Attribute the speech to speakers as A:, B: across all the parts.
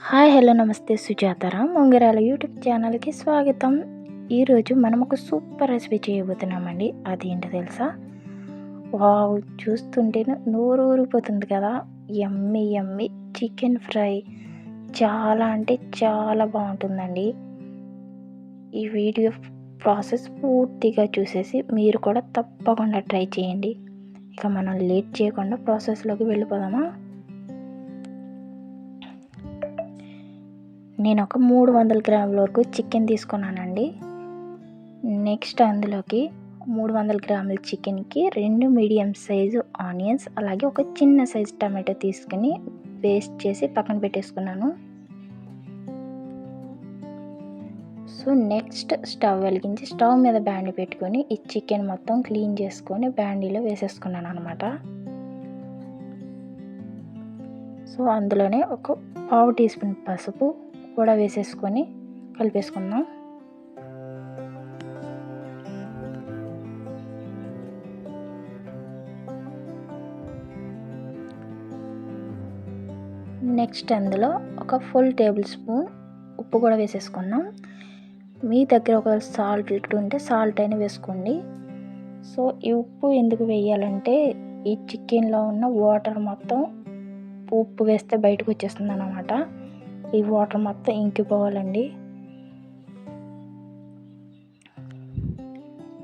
A: Hi hello నమస్తే సుజాతారాం ఉంగరాల YouTube ఛానల్కి స్వాగతం. ఈరోజు మనం ఒక సూపర్ రెసిపీ చేయబోతున్నామండి. అదేంటో తెలుసా? వావ్, చూస్తుంటేనే నోరు ఊరిపోతుంది కదా. యమ్మీ యమ్మీ చికెన్ ఫ్రై చాలా అంటే చాలా బాగుంటుందండి. ఈ వీడియో ప్రాసెస్ పూర్తిగా చూసేసి మీరు కూడా తప్పకుండా ట్రై చేయండి. ఇక మనం లేట్ చేయకుండా ప్రాసెస్లోకి వెళ్ళిపోదామా? నేను ఒక 300 గ్రాముల వరకు చికెన్ తీసుకున్నానండి. నెక్స్ట్ అందులోకి 300 గ్రాముల చికెన్కి 2 మీడియం సైజు ఆనియన్స్, అలాగే ఒక చిన్న సైజు టమాటో తీసుకుని పేస్ట్ చేసి పక్కన పెట్టేసుకున్నాను. సో నెక్స్ట్ స్టవ్ వెలిగించి స్టవ్ మీద బ్యాండీ పెట్టుకొని ఈ చికెన్ మొత్తం క్లీన్ చేసుకొని బ్యాండీలో వేసేసుకున్నాను అనమాట. సో అందులోనే ఒక పావు టీ స్పూన్ పసుపు కూడా వేసేసుకొని కలిపేసుకుందాం. నెక్స్ట్ అందులో ఒక ఫుల్ టేబుల్ స్పూన్ ఉప్పు కూడా వేసేసుకున్నాం. మీ దగ్గర ఒక సాల్ట్ ఉంటే సాల్ట్ అయినా వేసుకోండి. సో ఈ ఉప్పు ఎందుకు వేయాలంటే ఈ చికెన్లో ఉన్న వాటర్ మొత్తం ఉప్పు వేస్తే బయటకు వచ్చేస్తుంది అన్నమాట. ఈ వాటర్ మొత్తం ఇంకిపోవాలండి.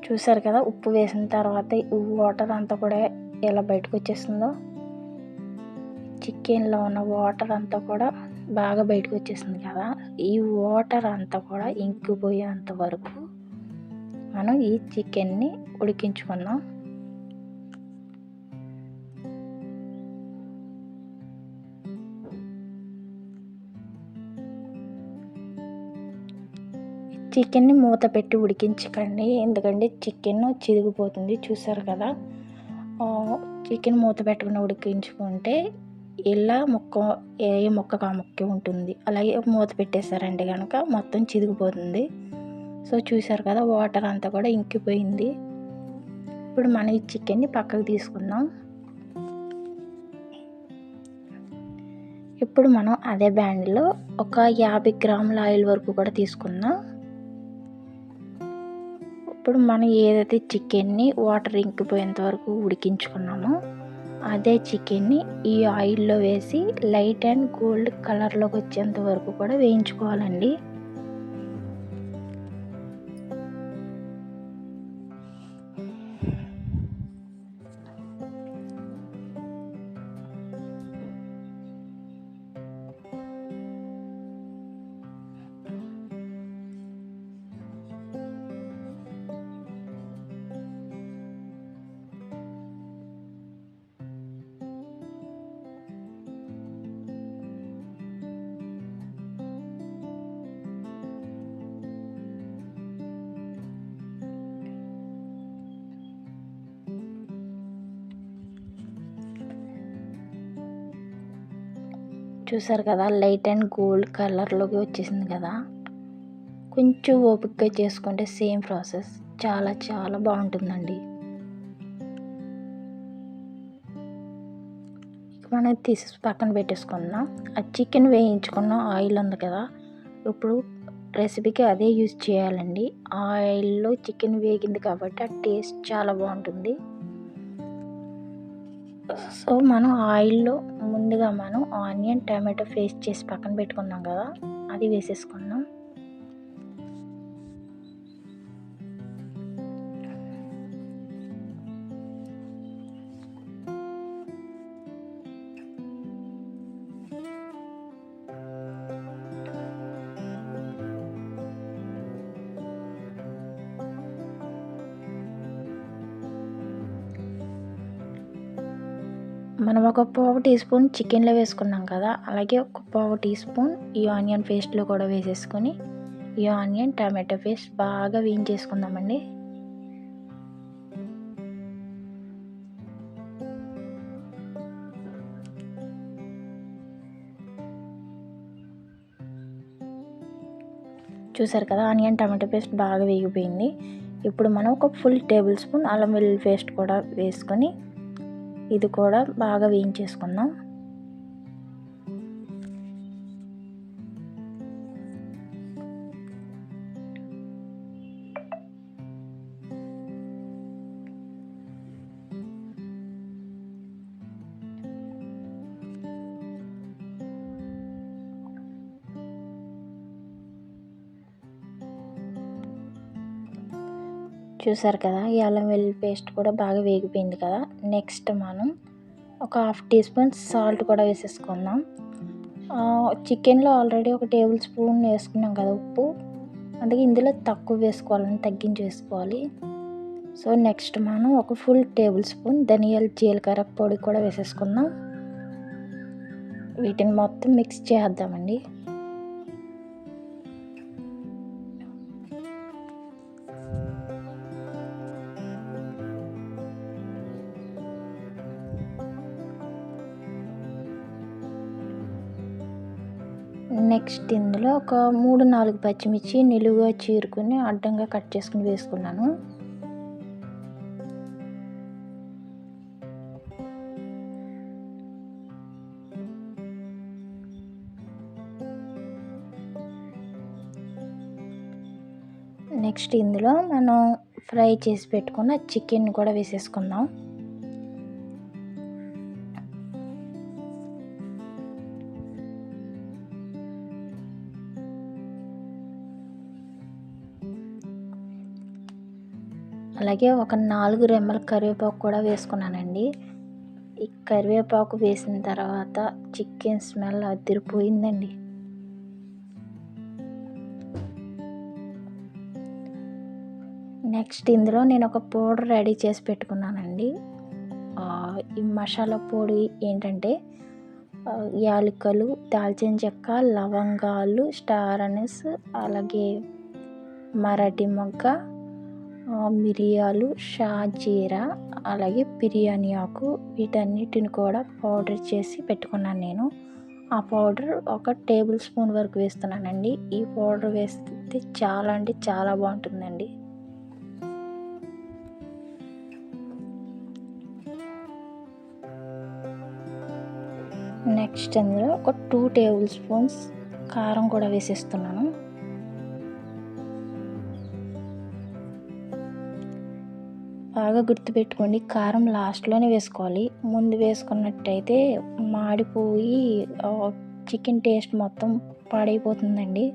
A: చూసారు కదా, ఉప్పు వేసిన తర్వాత ఈ వాటర్ అంతా కూడా ఎలా బయటకు వచ్చేస్తుందో. చికెన్లో ఉన్న వాటర్ అంతా కూడా బాగా బయటకు వచ్చేసింది కదా. ఈ వాటర్ అంతా కూడా ఇంకిపోయేంత వరకు మనం ఈ చికెన్ని ఉడికించుకుందాం. చికెన్ని మూత పెట్టి ఉడికించకండి, ఎందుకంటే చికెన్ చిరిగిపోతుంది. చూసారు కదా, చికెన్ మూత పెట్టుకుని ఉడికించుకుంటే ఇలా ఏ ముక్కకు ఆ ముక్క ఉంటుంది. అలాగే మూత పెట్టేశారంటే కనుక మొత్తం చిరిగిపోతుంది. సో చూసారు కదా, వాటర్ అంతా కూడా ఇంకిపోయింది. ఇప్పుడు మనం ఈ చికెన్ని పక్కకు తీసుకుందాం. ఇప్పుడు మనం అదే బ్యాండ్లో ఒక 50 గ్రాముల ఆయిల్ వరకు కూడా తీసుకుందాం. ఇప్పుడు మనం ఏదైతే చికెన్ని వాటర్ ఇంకిపోయేంత వరకు ఉడికించుకున్నామో అదే చికెన్ని ఈ ఆయిల్లో వేసి లైట్ అండ్ గోల్డ్ కలర్లోకి వచ్చేంత వరకు కూడా వేయించుకోవాలండి. చూసారు కదా, లైట్ అండ్ గోల్డ్ కలర్లోకి వచ్చేసింది కదా. కొంచెం ఓపికగా చేసుకుంటే సేమ్ ప్రాసెస్ చాలా చాలా బాగుంటుందండి. మనం తీసి పక్కన పెట్టేసుకుందాం. ఆ చికెన్ వేయించుకున్న ఆయిల్ ఉంది కదా, ఇప్పుడు రెసిపీకి అదే యూజ్ చేయాలండి. ఆయిల్లో చికెన్ వేగింది కాబట్టి ఆ టేస్ట్ చాలా బాగుంటుంది. సో మనం ఆయిల్లో ముందుగా మనం ఆనియన్ టమాటో పేస్ట్ చేసి పక్కన పెట్టుకున్నాం కదా, అది వేసేసుకున్నాం. మనం ఒక పావు టీ స్పూన్ చికెన్లో వేసుకున్నాం కదా, అలాగే ఒక పావు టీ స్పూన్ ఈ ఆనియన్ పేస్ట్లో కూడా వేసేసుకొని ఈ ఆనియన్ టమాటో పేస్ట్ బాగా వేయించేసుకుందామండి. చూసారు కదా, ఆనియన్ టమాటో పేస్ట్ బాగా వేగిపోయింది. ఇప్పుడు మనం ఒక ఫుల్ టేబుల్ స్పూన్ అల్లం వెల్లుల్లి పేస్ట్ కూడా వేసుకొని ఇది కూడా బాగా వేయించేసుకుందాం. చూసారు కదా, ఈ అల్లం వెల్లుల్లి పేస్ట్ కూడా బాగా వేగిపోయింది కదా. నెక్స్ట్ మనం ఒక 1/2 టీ స్పూన్ సాల్ట్ కూడా వేసేసుకుందాం. చికెన్లో ఆల్రెడీ 1 టేబుల్ స్పూన్ వేసుకున్నాం కదా ఉప్పు, అందుకే ఇందులో తక్కువ వేసుకోవాలని తగ్గించి వేసుకోవాలి. సో నెక్స్ట్ మనం ఒక ఫుల్ టేబుల్ స్పూన్ ధనియాల జీలకర్ర పొడి కూడా వేసేసుకుందాం. వీటిని మొత్తం మిక్స్ చేద్దామండి. నెక్స్ట్ ఇందులో ఒక 3-4 పచ్చిమిర్చి నిలువుగా చీరుకుని అడ్డంగా కట్ చేసుకుని వేసుకున్నాను. నెక్స్ట్ ఇందులో మనం ఫ్రై చేసి పెట్టుకున్న చికెన్ కూడా వేసేసుకుందాం. అలాగే ఒక 4 రెమ్మల కరివేపాకు కూడా వేసుకున్నానండి. ఈ కరివేపాకు వేసిన తర్వాత చికెన్ స్మెల్ అదిరిపోయిందండి. నెక్స్ట్ ఇందులో నేను ఒక పౌడర్ రెడీ చేసి పెట్టుకున్నానండి. ఈ మసాలా పొడి ఏంటంటే యాలకులు, దాల్చిన చెక్క, లవంగాలు, స్టార్ అనీస్, అలాగే మరాఠీ మొగ్గ, మిరియాలు, షాజీరా, అలాగే బిర్యానీ ఆకు, వీటన్నిటిని కూడా పౌడర్ చేసి పెట్టుకున్నాను నేను. ఆ పౌడర్ ఒక టేబుల్ స్పూన్ వరకు వేస్తున్నానండి. ఈ పౌడర్ వేస్తే చాలా అంటే చాలా బాగుంటుందండి. నెక్స్ట్ అందులో ఒక 2 టేబుల్ స్పూన్స్ కారం కూడా వేసేస్తున్నాను. బాగా గుర్తుపెట్టుకోండి, కారం లాస్ట్లోనే వేసుకోవాలి. ముందు వేసుకున్నట్టయితే మాడిపోయి చికెన్ టేస్ట్ మొత్తం పాడైపోతుందండి.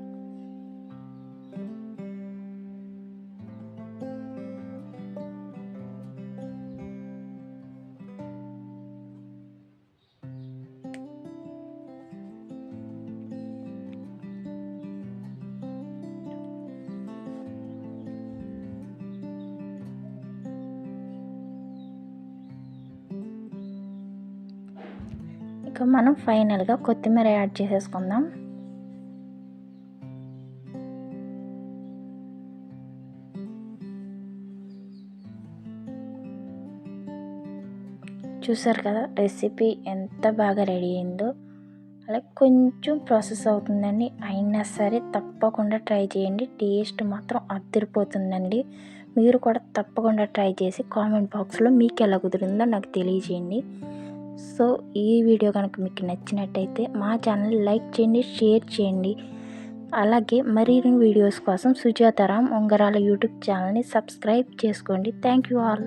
A: ఇక మనం ఫైనల్గా కొత్తిమీర యాడ్ చేసేసుకుందాం. చూసారు కదా, రెసిపీ ఎంత బాగా రెడీ అయిందో. అలా కొంచెం ప్రాసెస్ అవుతుందండి, అయినా సరే తప్పకుండా ట్రై చేయండి. టేస్ట్ మాత్రం అదిరిపోతుందండి. మీరు కూడా తప్పకుండా ట్రై చేసి కామెంట్ బాక్స్లో మీకు ఎలా కుదిరిందో నాకు తెలియజేయండి. సో ఈ వీడియో కనుక మీకు నచ్చినట్టయితే మా ఛానల్ లైక్ చేయండి, షేర్ చేయండి. అలాగే మరిన్ని వీడియోస్ కోసం సుజాతారాం ఉంగరాల యూట్యూబ్ ఛానల్ని సబ్స్క్రైబ్ చేసుకోండి. Thank you all.